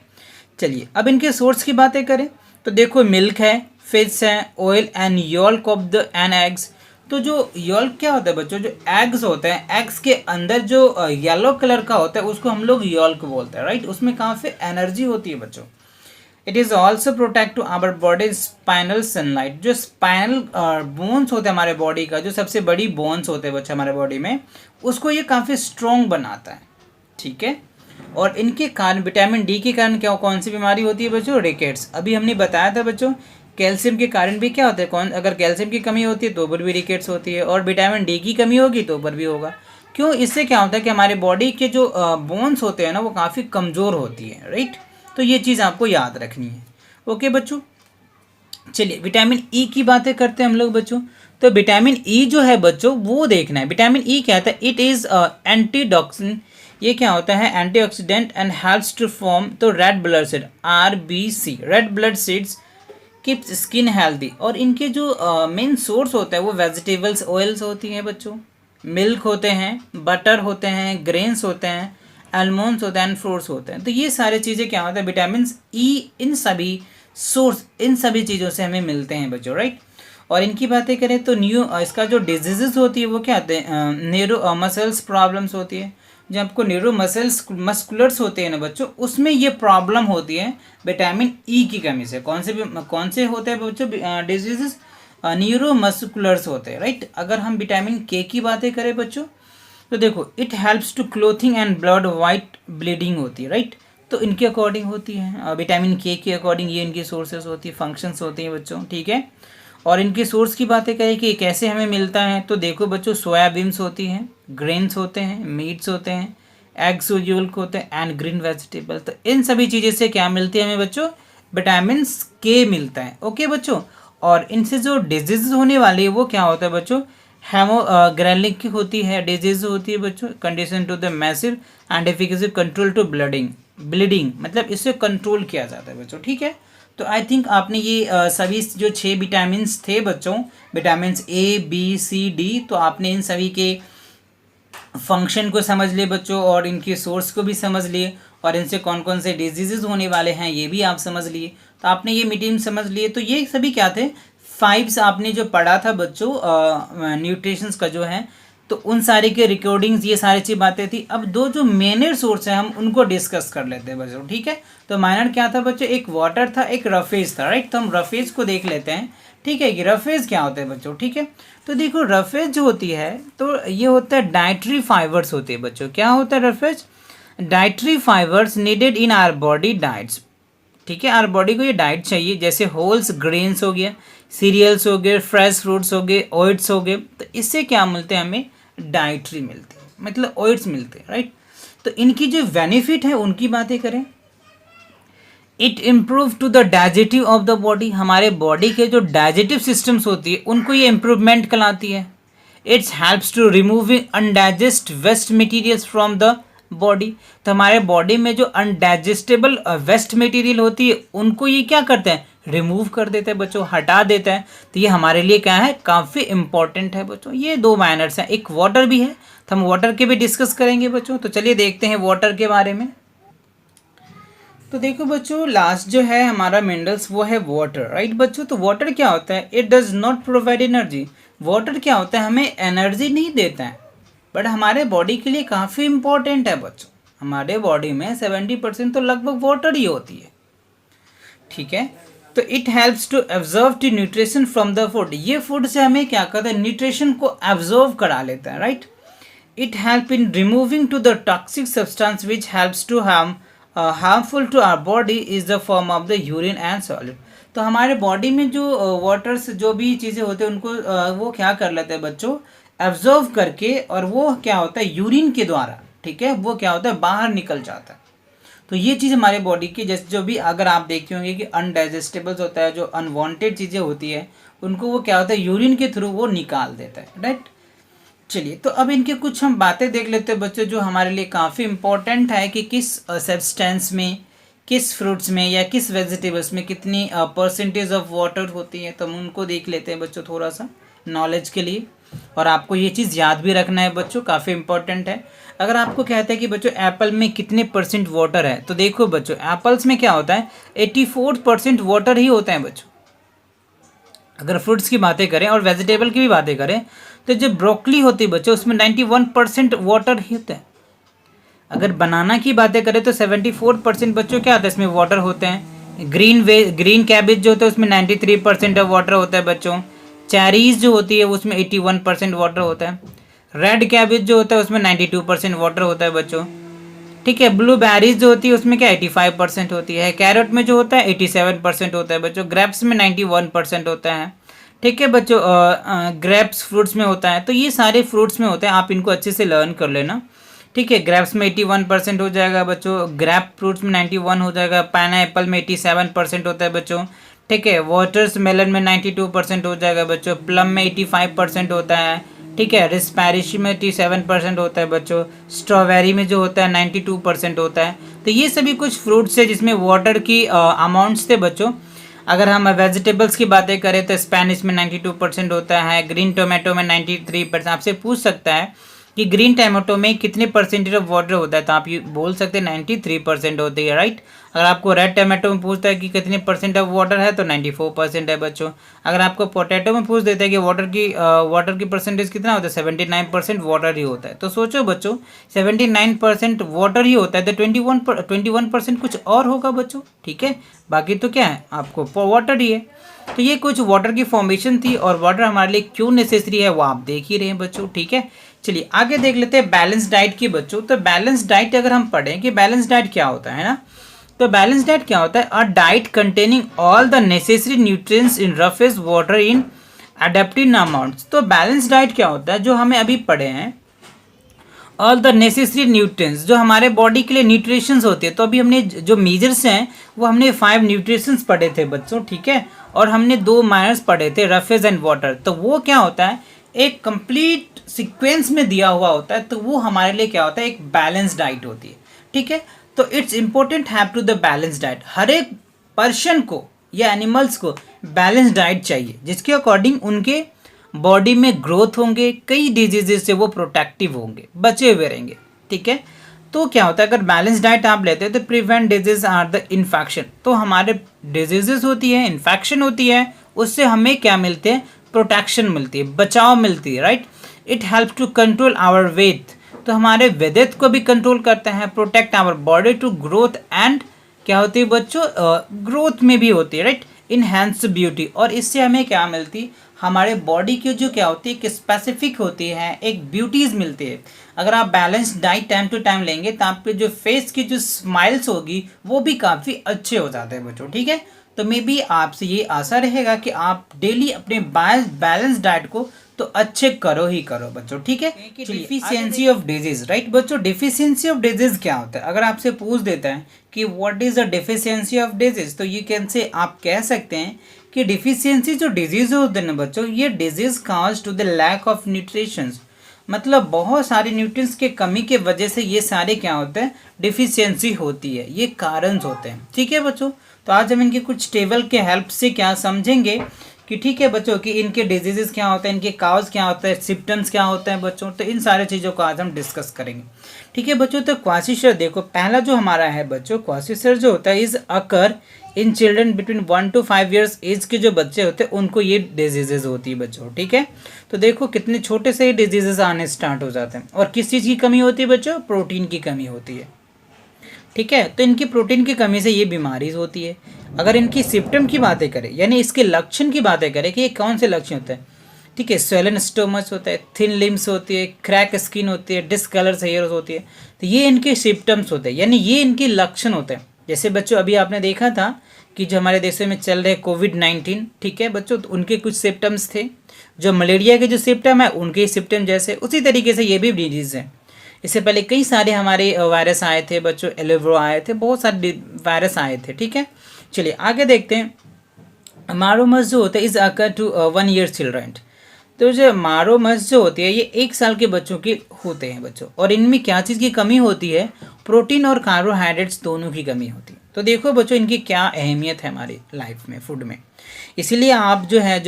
चलिए अब इनके सोर्स की बातें करें तो देखो मिल्क है, फिश है, oil and yolk of the end eggs. तो जो योल्क क्या होता है बच्चों, जो एग्स होते हैं, एग्स के अंदर जो येलो कलर का होता है उसको हम लोग योल्क बोलते हैं, राइट, उसमें काफ़ी एनर्जी होती है बच्चों। It is also protect to our body spinal sunlight, जो स्पाइनल बोन्स होते हैं हमारे बॉडी का, जो सबसे बड़ी बोन्स होते हैं बच्चे हमारे बॉडी में, उसको ये काफ़ी स्ट्रॉन्ग बनाता है। ठीक है, और इनके कारण विटामिन डी के कारण क्या कौन सी बीमारी होती है बच्चों, रिकेट्स। अभी हमने बताया था बच्चों कैल्शियम के कारण भी क्या होता है, कौन अगर कैल्शियम की कमी होती है तो ऊपर भी रिकेट्स होती है, और विटामिन डी की कमी होगी तो ऊपर भी होगा। क्यों, इससे क्या होता है कि हमारे बॉडी के जो बोन्स होते हैं ना वो काफ़ी कमज़ोर होती है, राइट, तो ये चीज़ आपको याद रखनी है। ओके बच्चों, चलिए विटामिन ई की बातें करते हैं हम लोग बच्चों। तो विटामिन ई जो है बच्चों वो देखना है, विटामिन ई क्या होता है, इट इज़ एंटीटॉक्सिन, ये क्या होता है, antioxidant and helps to form तो red blood cell RBC, red blood cells, keeps skin healthy. और इनके जो मेन सोर्स होता है वो वेजिटेबल्स ऑयल्स होती हैं बच्चों, मिल्क होते हैं, बटर होते हैं, ग्रेन्स होते हैं, आलमंड्स होते हैं एंड फ्रूट्स होते हैं। तो ये सारी चीज़ें क्या होता है, विटामिन ई इन सभी सोर्स, इन सभी चीज़ों से हमें मिलते हैं बच्चों, राइट। और इनकी बातें करें तो इसका जो डिजीजेस होती है वो क्या होते हैं, न्यूरो मसल्स प्रॉब्लम्स होती है, जो आपको न्यूरो मस्कुलर्स होते हैं ना बच्चों उसमें ये प्रॉब्लम होती है विटामिन ई की कमी से। कौन से होते हैं बच्चों डिजीजेस, न्यूरो मस्कुलर्स होते हैं, राइट। अगर हम विटामिन के की बातें करें बच्चों तो देखो it helps to clotting and blood white bleeding होती है, राइट, तो इनके अकॉर्डिंग होती है विटामिन के अकॉर्डिंग, ये इनकी सोर्सेस होती है, फंक्शंस होती हैं बच्चों। ठीक है, और इनके सोर्स की बातें करें कि कैसे हमें मिलता है, तो देखो बच्चों सोयाबीन्स होती हैं, ग्रेन्स होते हैं, मीट्स होते हैं, एग्स योल्क होते हैं एंड ग्रीन वेजिटेबल। तो इन सभी चीज़ें से क्या मिलती है हमें बच्चों, विटामिन के मिलता है। ओके बच्चों, और इनसे जो डिजीज होने वाली है वो क्या होता है बच्चों, हेमोग्रेलिक की होती है, डिजीज होती है बच्चों, condition to the massive and efficacy control to bleeding, मतलब इससे कंट्रोल किया जाता है बच्चों। ठीक है, तो आई थिंक आपने ये सभी जो 6 विटामिन थे बच्चों, vitamin A, B, C, D, तो आपने इन सभी के फंक्शन को समझ लिए बच्चों, और इनके सोर्स को भी समझ लिए, और इनसे कौन कौन से डिजीजेज होने वाले हैं ये भी आप समझ लिए। तो आपने ये मीटिंग समझ लिए, तो ये सभी क्या थे, 5 आपने जो पढ़ा था बच्चों न्यूट्रिशंस का जो है, तो उन सारे के रिकॉर्डिंग्स ये सारी चीज बातें थी। अब दो जो मेनर सोर्स है हम उनको डिस्कस कर लेते हैं बच्चों। ठीक है, तो माइनर क्या था बच्चों, एक वाटर था, एक रफेज था, राइट, तो हम रफेज को देख लेते हैं। ठीक है, कि रफेज क्या होता है बच्चों। ठीक है, तो देखो रफेज जो होती है तो ये होता है डाइटरी फाइबर्स होती है बच्चों। क्या होता है roughage, dietary fibres needed in our body diets. ठीक है, आवर बॉडी को ये डाइट चाहिए, जैसे होल्स ग्रेन्स हो गया, सीरियल्स हो गए, फ्रेश फ्रूट्स हो गए, ओट्स हो गए, तो इससे क्या मिलते हैं हमें, डाइटरी मिलते हैं, मतलब ओट्स मिलते हैं, राइट। तो इनकी जो बेनिफिट है उनकी बातें करें, it improve to the digestive of the body, हमारे बॉडी के जो डाइजेटिव सिस्टम्स होती है उनको ये इम्प्रूवमेंट कराती है। It's helps to removing undigest waste materials from the body, तो हमारे बॉडी में जो अनडाइजेस्टेबल वेस्ट मटेरियल होती है उनको ये क्या करते हैं, रिमूव कर देता है बच्चों, हटा देता है। तो ये हमारे लिए क्या है, काफ़ी इंपॉर्टेंट है बच्चों। ये दो माइनर्स हैं, एक वाटर भी है, तो हम वाटर के भी डिस्कस करेंगे बच्चों। तो चलिए देखते हैं वाटर के बारे में। तो देखो बच्चों, लास्ट जो है हमारा मिनरल्स वो है वाटर, राइट बच्चों। तो वाटर क्या होता है, it does not provide energy. Water क्या होता है, हमें एनर्जी नहीं देता है, बट हमारे बॉडी के लिए काफ़ी इंपॉर्टेंट है बच्चों। हमारे बॉडी में 70% तो लगभग वाटर ही होती है, ठीक है। तो it helps to absorb to nutrition from the food. ये फूड से हमें क्या करता है, न्यूट्रिशन को एब्जॉर्व करा लेता है, right. It help in removing to the toxic substance which helps to harmful to our body is the form of the urine and solid. तो हमारे बॉडी में जो वाटर्स जो भी चीज़ें होते हैं उनको वो क्या कर लेते हैं बच्चों, एब्जॉर्व करके, और वो क्या होता है यूरिन के द्वारा, ठीक है, वो क्या होता है बाहर निकल जाता है। तो ये चीज़ हमारे बॉडी की, जैसे जो भी अगर आप देखते होंगे कि अनडाइजेस्टेबल्स होता है, जो अनवांटेड चीज़ें होती है उनको वो क्या होता है यूरिन के थ्रू वो निकाल देता है, राइट। चलिए, तो अब इनके कुछ हम बातें देख लेते हैं बच्चों, जो हमारे लिए काफ़ी इंपॉर्टेंट है कि किस सब्सटेंस में, किस फ्रूट्स में या किस वेजिटेबल्स में कितनी परसेंटेज ऑफ वाटर होती है। तो हम उनको देख लेते हैं बच्चों थोड़ा सा नॉलेज के लिए, और आपको ये चीज़ याद भी रखना है बच्चों, काफ़ी इंपॉर्टेंट है। अगर आपको कहते हैं कि बच्चों एप्पल में कितने परसेंट वाटर है, तो देखो बच्चों एप्पल्स में क्या होता है, 84% वाटर ही होता है बच्चों। अगर फ्रूट्स की बातें करें और वेजिटेबल की भी बातें करें, तो जो ब्रोकली होती है बच्चों उसमें 91% वाटर ही होता है। अगर बनाना की बातें करें तो 74% बच्चों क्या होता है इसमें वाटर होते हैं। ग्रीन कैबेज जो होता है उसमें 93% ऑफ वाटर होता है बच्चों। चेरीज जो होती है उसमें 81% वाटर होता है। रेड कैबेज जो होता है उसमें 92% वाटर होता है बच्चों, ठीक है। ब्लूबेरीज जो होती है उसमें क्या 85% होती है। कैरेट में जो होता है 87% होता है बच्चों। ग्रेप्स में 91% होता है, ठीक है बच्चों। ग्रेप्स फ्रूट्स में होता है। तो ये सारे फ्रूट्स में होते हैं, आप इनको अच्छे से लर्न कर लेना, ठीक है। ग्रेप्स में 81% हो जाएगा बच्चों, ग्रेप फ्रूट्स में 91 हो जाएगा, पाइनएप्पल में 87% होता है बच्चों, ठीक है। वाटर्स मेलन में 92% हो जाएगा बच्चों, प्लम में 85% होता है, ठीक है। रिस्पैरिश में 87% होता है बच्चों, स्ट्रॉबेरी में जो होता है 92% होता है। तो ये सभी कुछ फ्रूट्स है जिसमें वाटर की अमाउंट्स थे बच्चों। अगर हम वेजिटेबल्स की बातें करें तो स्पेनिश में 92% होता है, ग्रीन टोमेटो में 93%। आपसे पूछ सकता है कि ग्रीन टमाटो में कितने परसेंटेज ऑफ वाटर होता है, तो आप ये बोल सकते हैं 93% होती है, राइट। अगर आपको रेड टमाटो में पूछता है कि कितने परसेंट ऑफ वाटर है तो 94% है बच्चों। अगर आपको पोटैटो में पूछ देता है कि वाटर की परसेंटेज कितना होता है, 79% वाटर ही होता है। तो सोचो बच्चों 79% वाटर ही होता है, तो 21% कुछ और होगा बच्चों, ठीक है। बाकी तो क्या है, आपको वाटर ही है। तो ये कुछ वाटर की फॉर्मेशन थी, और वाटर हमारे लिए क्यों नेसेसरी है वो आप देख ही रहे हैं बच्चों, ठीक है। चलिए आगे देख लेते हैं बैलेंस डाइट की बच्चों। तो बैलेंस डाइट अगर हम पढ़ें कि बैलेंस डाइट क्या होता है ना, तो बैलेंस डाइट क्या होता है, a diet containing all the necessary nutrients in roughest water in adaptive amounts. तो बैलेंस डाइट क्या होता है, जो हमें अभी पढ़े हैं, ऑल द नेसेसरी न्यूट्रिएंट्स, जो हमारे बॉडी के लिए न्यूट्रिशंस होते हैं। तो अभी हमने जो मेजर्स हैं वो हमने 5 न्यूट्रिशंस पढ़े थे बच्चों, ठीक है। और हमने 2 माइनर्स पढ़े थे, रफेज एंड वाटर। तो वो क्या होता है, एक कंप्लीट सीक्वेंस में दिया हुआ होता है। तो वो हमारे लिए क्या होता है, एक बैलेंस डाइट होती है, ठीक है। तो it's important have to the balance diet. हर एक पर्सन को या एनिमल्स को बैलेंस डाइट चाहिए, जिसके अकॉर्डिंग उनके बॉडी में ग्रोथ होंगे, कई डिजीजेस से वो प्रोटेक्टिव होंगे, बचे हुए रहेंगे, ठीक है। तो क्या होता है, अगर बैलेंस डाइट आप लेते हैं तो prevent disease are the infection. तो हमारे डिजीजेस होती है, इन्फेक्शन होती है, उससे हमें क्या मिलते हैं, प्रोटेक्शन मिलती है, बचाव मिलती है, right. It help to control our weight. तो हमारे वेट को भी कंट्रोल करते हैं, protect our body to growth and क्या होती है बच्चों, ग्रोथ में भी होती है, राइट। इनहेंस ब्यूटी, और इससे हमें क्या मिलती, हमारे बॉडी की जो क्या होती है कि स्पेसिफिक होती है, एक ब्यूटीज मिलती है। अगर आप balance diet time to time लेंगे तो आपके जो फेस की जो स्माइल्स होगी वो भी काफ़ी अच्छे हो जाते हैं बच्चों, ठीक है। तो मे बी आपसे ये आशा रहेगा कि आप डेली अपने बैलेंस डाइट को तो अच्छे करो ही करो बच्चों, ठीक है। डिफिशियंसी ऑफ डिजीज, राइट बच्चों। डिफिशियंसी ऑफ डिजीज क्या होता है, अगर आपसे पूछ देता है कि what is the deficiency of disease, तो यू कैन से आप कह सकते हैं कि डिफिशियंसी जो डिजीज होते हैं ना बच्चों, ये disease cause to the lack of nutritions. मतलब बहुत सारे न्यूट्रिएंट्स के कमी के वजह से ये सारे क्या होते हैं, डिफिशियंसी होती है, ये कारण होते हैं, ठीक है बच्चों। तो आज हम इनकी कुछ टेबल के हेल्प से क्या समझेंगे कि ठीक है बच्चों कि इनके डिजीजेस क्या होते हैं, इनके काउज क्या होता है, सिम्टम्स क्या होते हैं बच्चों। तो इन सारे चीज़ों को आज हम डिस्कस करेंगे। ठीक है बच्चों, तो क्वासिशर देखो पहला जो हमारा है बच्चों, क्वासिशर जो होता है is occur in children between 1 to 5 years age के जो बच्चे होते हैं उनको ये डिजीजेज होती है बच्चों। ठीक है, तो देखो कितने छोटे से ही डिजीजेज आने स्टार्ट हो जाते हैं। और किस चीज़ की कमी होती है बच्चों? प्रोटीन की कमी होती है। ठीक है, तो इनकी प्रोटीन की कमी से ये बीमारी होती है। अगर इनकी सिम्टम की बातें करें यानी इसके लक्षण की बातें करें कि ये कौन से लक्षण होते हैं, ठीक है, स्वेलन स्टोमच होता है, थिन लिम्स होती है, क्रैक स्किन होती है, डिसकलर हेयर्स होती है। तो ये इनके सिम्टम्स होते हैं यानी ये इनके लक्षण होते हैं। जैसे बच्चों अभी आपने देखा था कि जो हमारे देश में चल रहे कोविड-19, ठीक है बच्चों, तो उनके कुछ सिम्टम्स थे। जो मलेरिया के जो सिम्टम है उनके सिम्टम जैसे उसी तरीके से ये भी डिजीज़ है। इससे पहले कई सारे हमारे वायरस आए थे बच्चों, एलोवेरा आए थे, बहुत सारे वायरस आए थे। ठीक है, चलिए आगे देखते हैं। मारोमस जो होता है is occur to 1 year children. तो जो मारोमस जो होती है ये 1 साल के बच्चों के होते हैं बच्चों। और इनमें क्या चीज़ की कमी होती है? प्रोटीन और कार्बोहाइड्रेट्स दोनों की कमी होती है। तो देखो बच्चों इनकी क्या अहमियत है हमारी लाइफ में, फूड में। इसीलिए आप जो है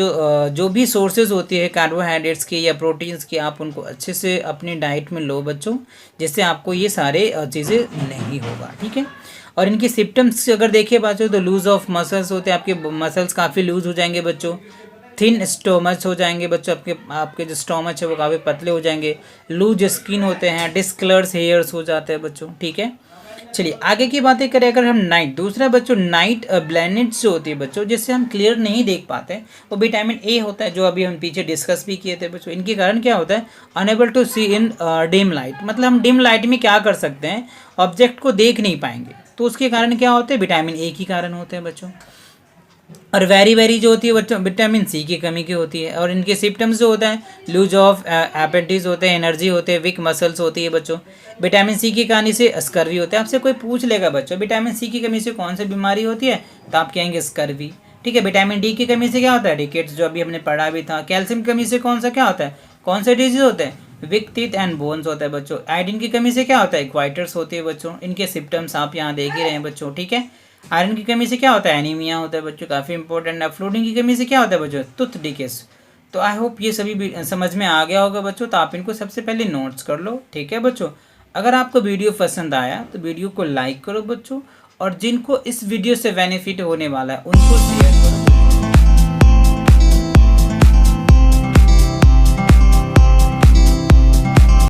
जो भी सोर्सेज होती है कार्बोहाइड्रेट्स की या प्रोटीन्स की, आप उनको अच्छे से अपनी डाइट में लो बच्चों, जिससे आपको ये सारे चीज़ें नहीं होगा। ठीक है, और इनकी सिम्टम्स अगर देखिए बच्चों तो लूज ऑफ मसल्स होते हैं, आपके मसल्स काफ़ी लूज हो जाएंगे बच्चों। थिन स्टोमच हो जाएंगे बच्चों, आपके जो स्टोमच है वो काफ़ी पतले हो जाएंगे। लूज स्किन होते हैं, डिस्कलर्स हेयर्स हो जाते हैं बच्चों। ठीक है, चलिए आगे की बातें करें अगर हम नाइट, दूसरा बच्चों नाइट ब्लाइंडनेस जो होती है बच्चों, जिससे हम क्लियर नहीं देख पाते, वो विटामिन ए होता है जो अभी हम पीछे डिस्कस भी किए थे बच्चों। इनके कारण क्या होता है? Unable to see in dim light, मतलब हम डिम लाइट में क्या कर सकते हैं? ऑब्जेक्ट को देख नहीं पाएंगे। तो उसके कारण क्या होते हैं? विटामिन ए की कारण होते हैं बच्चों। और वेरी जो होती है बच्चों विटामिन सी की कमी की होती है। और इनके सिम्टम्स जो होता है लूज ऑफ एपेटाइटिस होते हैं, एनर्जी होते हैं, वीक मसल्स होती है बच्चों। विटामिन सी की कमी से स्कर्वी होता है। आपसे कोई पूछ लेगा बच्चों विटामिन सी की कमी से कौन सी बीमारी होती है, तो आप कहेंगे स्कर्वी। ठीक है, विटामिन डी की कमी से क्या होता है? रिकेट्स, जो अभी हमने पढ़ा भी था। कैल्शियम की कमी से कौन सा क्या होता है, कौन से डिजीज होते हैं? विक टीथ एंड बोन्स होता है बच्चों। आयोडीन की कमी से क्या होता है? क्वाइटर्स होती है बच्चों। इनके सिम्टम्स आप यहाँ देख ही रहे हैं बच्चों। ठीक है, आयरन की कमी से क्या होता है? एनीमिया होता है बच्चों, काफ़ी इंपॉर्टेंट है। फ्लोटिंग की कमी से क्या होता है बच्चों? Tooth decades. तो आई होप ये सभी भी समझ में आ गया होगा बच्चों। तो आप इनको सबसे पहले नोट्स कर लो। ठीक है बच्चों, अगर आपको वीडियो पसंद आया तो वीडियो को लाइक करो बच्चों, और जिनको इस वीडियो से बेनिफिट होने वाला है उनको शेयर करो।